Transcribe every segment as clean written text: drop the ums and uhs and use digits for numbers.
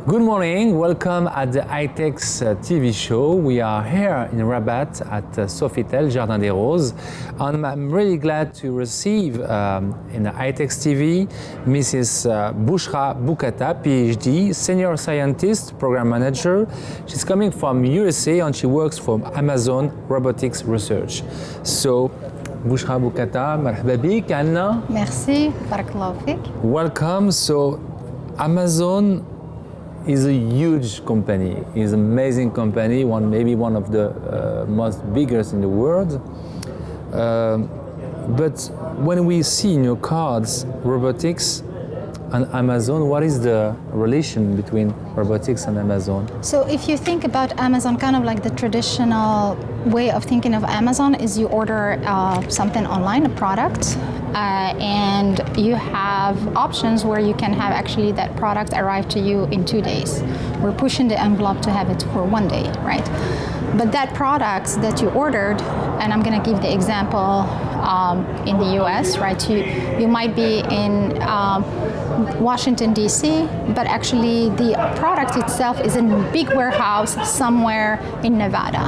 Good morning, welcome at the iTech's TV show. We are here in Rabat at Sofitel, Jardin des Roses, and I'm really glad to receive in the iTech's TV Mrs. Bouchra Bouqata, PhD, Senior Scientist, Program Manager. She's coming from USA and she works for Amazon Robotics Research. So, Bouchra Bouqata, مرحبا بك عنا. Merci, barakallahu fik. Welcome. So, Amazon is a huge company, is an amazing company, maybe one of the most biggest in the world. But when we see in your cards robotics and Amazon, what is the relation between robotics and Amazon? So if you think about Amazon, kind of like the traditional way of thinking of Amazon is you order something online, a product, and you have options where you can have actually that product arrive to you in 2 days. We're pushing the envelope to have it for 1 day, right? But that product that you ordered, and I'm going to give the example in the US, right? You might be in Washington, D.C., but actually the product itself is in a big warehouse somewhere in Nevada.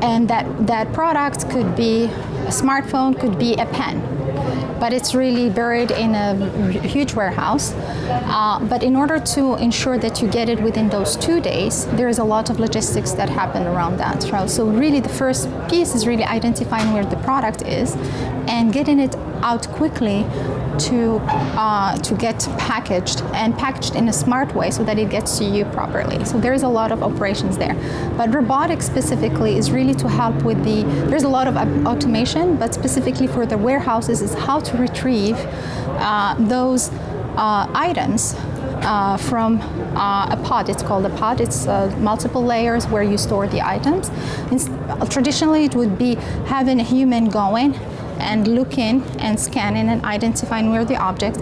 And that product could be a smartphone, could be a pen, but it's really buried in a huge warehouse. But in order to ensure that you get it within those 2 days, there is a lot of logistics that happen around that. Right? So really the first piece is really identifying where the product is and getting it out quickly to get packaged and packaged in a smart way so that it gets to you properly. So there is a lot of operations there. But robotics specifically is really to help with there's a lot of automation, but specifically for the warehouses is how to retrieve those items from a pod. It's called a pod. It's multiple layers where you store the items. Traditionally, it would be having a human going and looking and scanning and identifying where the object.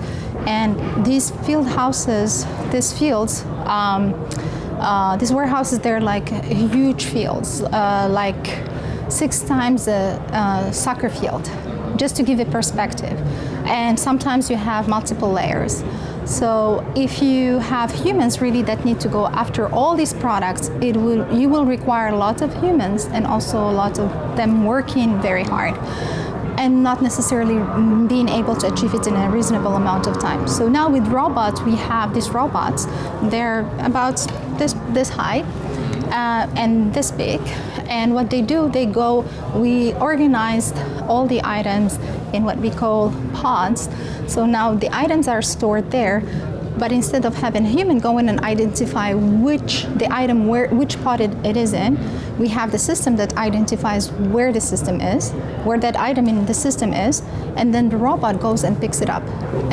And these field houses, these fields, these warehouses, they're like huge fields, like 6 times a soccer field, just to give it perspective. And sometimes you have multiple layers. So if you have humans really that need to go after all these products, you will require a lot of humans and also a lot of them working very hard and not necessarily being able to achieve it in a reasonable amount of time. So now with robots, we have these robots. They're about this high and this big. And what they do, we organized all the items in what we call pods. So now the items are stored there, but instead of having a human go in and identify which pod it is in, we have the system that identifies where the system is, where that item in the system is, and then the robot goes and picks it up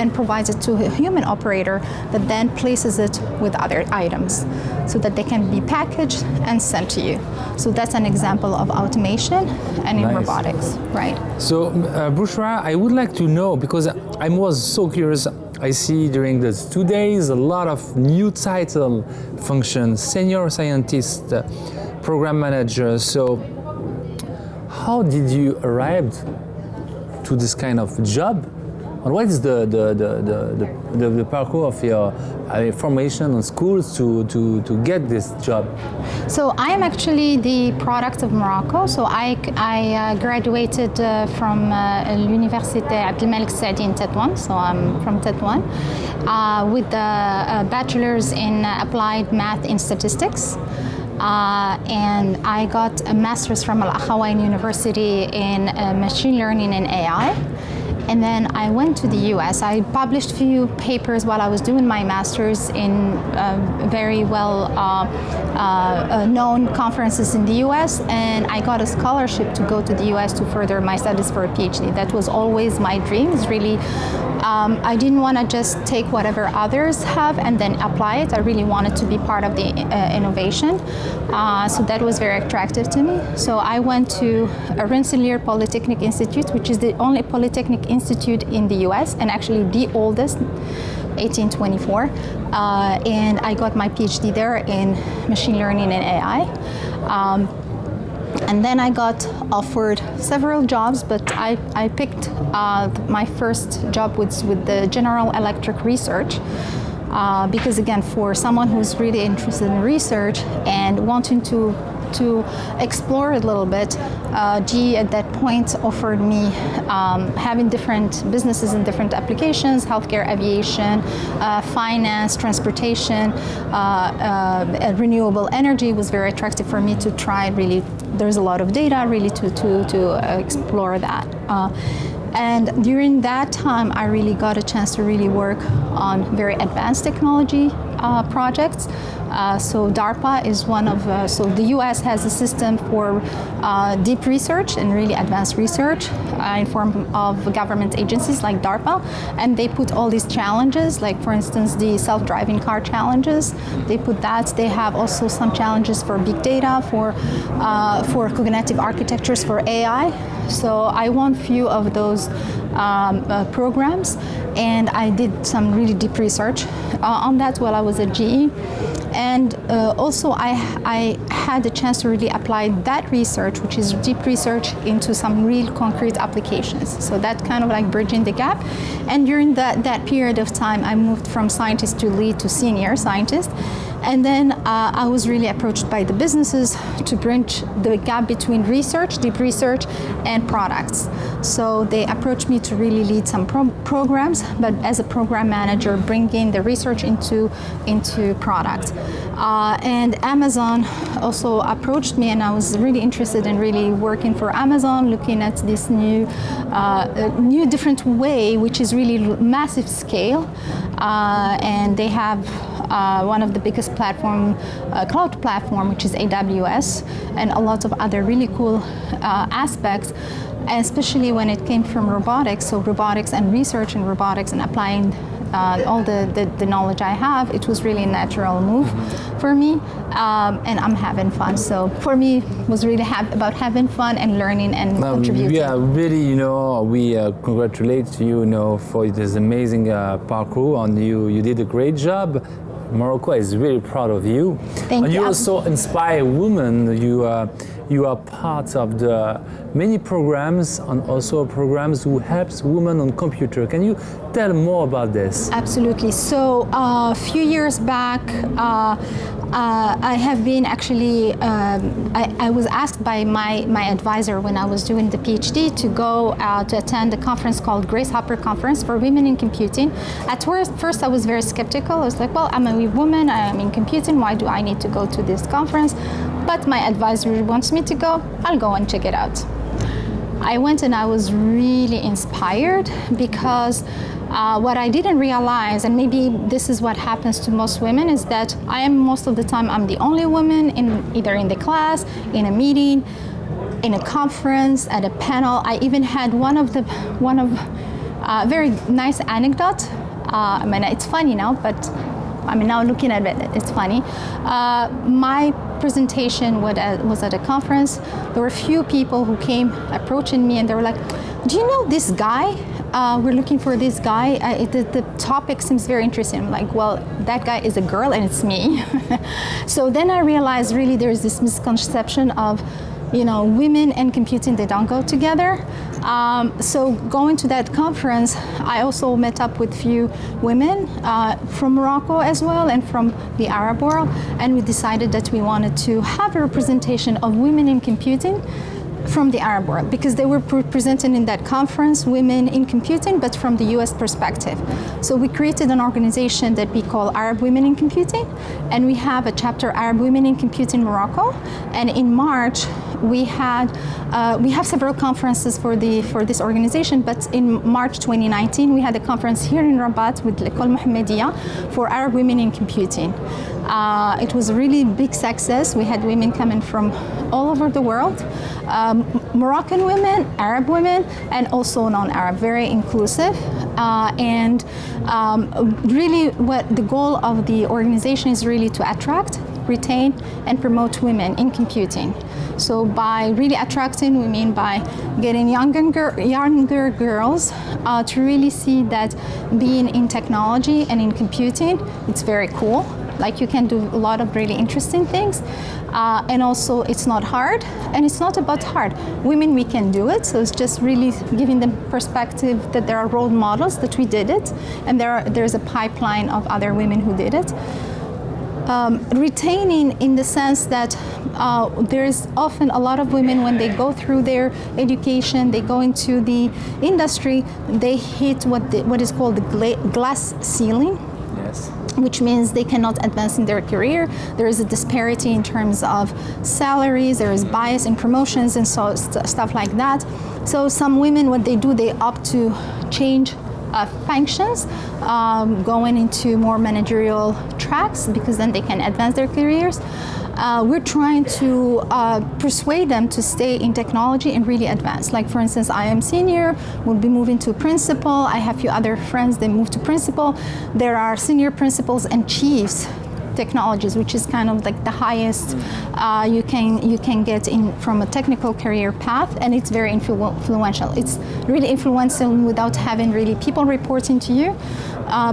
and provides it to a human operator that then places it with other items so that they can be packaged and sent to you. So that's an example of automation and in robotics, right? So, Bouchra, I would like to know, because I was so curious, I see during these 2 days a lot of new title functions, senior scientist, program manager. So how did you arrive to this kind of job? And what is the parcours of your formation in schools to get this job? So I am actually the product of Morocco. So I graduated from l'Université Abdelmalek Saadi in Tétouan. So I'm from Tétouan with a bachelor's in applied math and statistics. And I got a master's from Al Akhawain University in machine learning and AI. And then I went to the US. I published a few papers while I was doing my master's in very well known conferences in the US, and I got a scholarship to go to the US to further my studies for a PhD. That was always my dream. It's really, I didn't want to just take whatever others have and then apply it. I really wanted to be part of the innovation. So that was very attractive to me. So I went to Rensselaer Polytechnic Institute, which is the only polytechnic institute in the US and actually the oldest, 1824. And I got my PhD there in machine learning and AI. And then I got offered several jobs, but I picked my first job with the General Electric Research, because again, for someone who's really interested in research and wanting to explore a little bit, GE at that point offered me having different businesses in different applications, healthcare, aviation, finance, transportation, renewable energy was very attractive for me to try. Really, there's a lot of data really to explore that. And during that time, I really got a chance to really work on very advanced technology projects. So DARPA is one of, so the US has a system for deep research and really advanced research in form of government agencies like DARPA. And they put all these challenges, like for instance, the self-driving car challenges. They put that. They have also some challenges for big data, for cognitive architectures, for AI. So I won few of those programs, and I did some really deep research on that while I was at GE. And also I had the chance to really apply that research, which is deep research, into some real concrete applications. So that kind of like bridging the gap. And during that period of time, I moved from scientist to lead to senior scientist. And then I was really approached by the businesses to bridge the gap between research, deep research, and products. So they approached me to really lead some programs, but as a program manager, bringing the research into products. And Amazon also approached me, and I was really interested in really working for Amazon, looking at this new different way, which is really massive scale. And they have one of the biggest cloud platform, which is AWS, and a lot of other really cool aspects, especially when it came from robotics. So robotics and research in robotics and applying all the knowledge I have, it was really a natural move for me, and I'm having fun. So for me, it was really about having fun and learning and contributing. Yeah, really, we congratulate you, for this amazing parkour, and you did a great job. Morocco is really proud of you. Thank you. You also inspire women. You are part of the many programs and also programs who helps women on computer. Can you tell more about this? Absolutely. So a few years back, I have been actually, I was asked by my advisor when I was doing the PhD to go to attend a conference called Grace Hopper Conference for Women in Computing. At first I was very skeptical. I was like, well, I'm a woman, I'm in computing, why do I need to go to this conference? But my advisor wants me to go, I'll go and check it out. I went and I was really inspired because what I didn't realize, and maybe this is what happens to most women, is that most of the time I'm the only woman either in the class, in a meeting, in a conference, at a panel. I even had one of very nice anecdote. I mean, it's funny now, but now looking at it, it's funny. My presentation was at a conference. There were a few people who came approaching me and they were like, do you know this guy? We're looking for this guy. The topic seems very interesting. I'm like, well, that guy is a girl and it's me. So then I realized really there's this misconception of, women and computing, they don't go together. So going to that conference, I also met up with few women from Morocco as well and from the Arab world, and we decided that we wanted to have a representation of women in computing from the Arab world, because they were presented in that conference, women in computing, but from the US perspective. So we created an organization that we call Arab Women in Computing, and we have a chapter Arab Women in Computing Morocco. And in March, we have several conferences for this organization, but in March 2019, we had a conference here in Rabat with L'École Mohammedia for Arab Women in Computing. It was a really big success. We had women coming from all over the world, Moroccan women, Arab women, and also non-Arab, very inclusive. And really what the goal of the organization is really to attract, retain, and promote women in computing. So by really attracting, we mean by getting younger girls to really see that being in technology and in computing, it's very cool. Like you can do a lot of really interesting things. And also it's not hard, and it's not about hard. Women, we can do it, so it's just really giving them perspective that there are role models that we did it, and there's a pipeline of other women who did it. Retaining in the sense that there's often a lot of women, when they go through their education, they go into the industry, they hit what is called the glass ceiling. Yes. Which means they cannot advance in their career. There is a disparity in terms of salaries, there is bias in promotions and so stuff like that. So some women, what they do, they opt to change functions, going into more managerial tracks, because then they can advance their careers. We're trying to persuade them to stay in technology and really advance. Like for instance, I am senior, will be moving to principal. I have a few other friends, they move to principal. There are senior principals and chiefs technologies, which is kind of like the highest you can get in from a technical career path, and it's very influential. It's really influential without having really people reporting to you,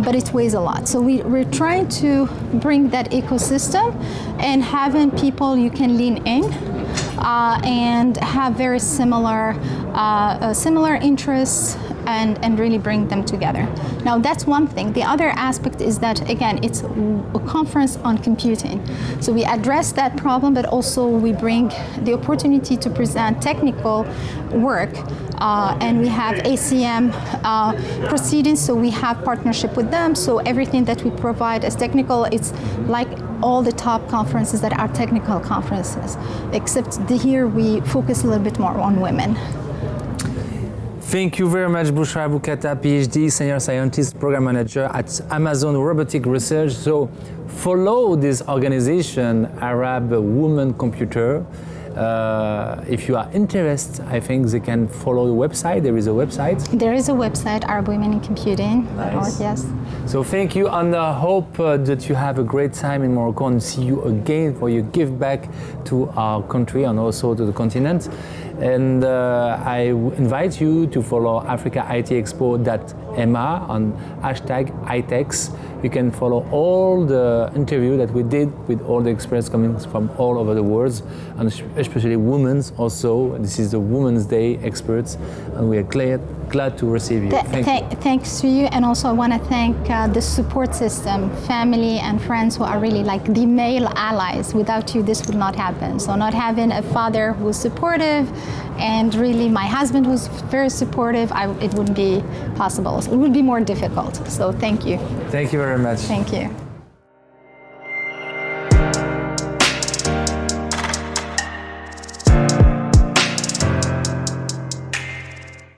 but it weighs a lot. So we're trying to bring that ecosystem and having people you can lean in and have very similar interests and really bring them together. Now that's one thing. The other aspect is that, again, it's a conference on computing. So we address that problem, but also we bring the opportunity to present technical work, and we have ACM proceedings, so we have partnership with them. So everything that we provide as technical, it's like all the top conferences that are technical conferences, except here we focus a little bit more on women. Thank you very much, Bouchra Bouqata, PhD, Senior Scientist, Program Manager at Amazon Robotic Research. So follow this organization, Arab Women Computer. If you are interested, I think they can follow the website. There is a website. There is a website, Arab Women in Computing. Nice. Yes. So thank you, and I hope that you have a great time in Morocco and see you again for your give back to our country and also to the continent. And I invite you to follow Africa IT Expo.ma on #ITEX. You can follow all the interview that we did with all the experts coming from all over the world, and especially women also. This is the Women's Day experts, and we are glad to receive you. Thanks to you, and also I want to thank the support system, family and friends who are really like the male allies. Without you, this would not happen. So not having a father who's supportive, and really my husband who's very supportive, it wouldn't be possible. So it would be more difficult. So thank you. Thank you very much. Thank you.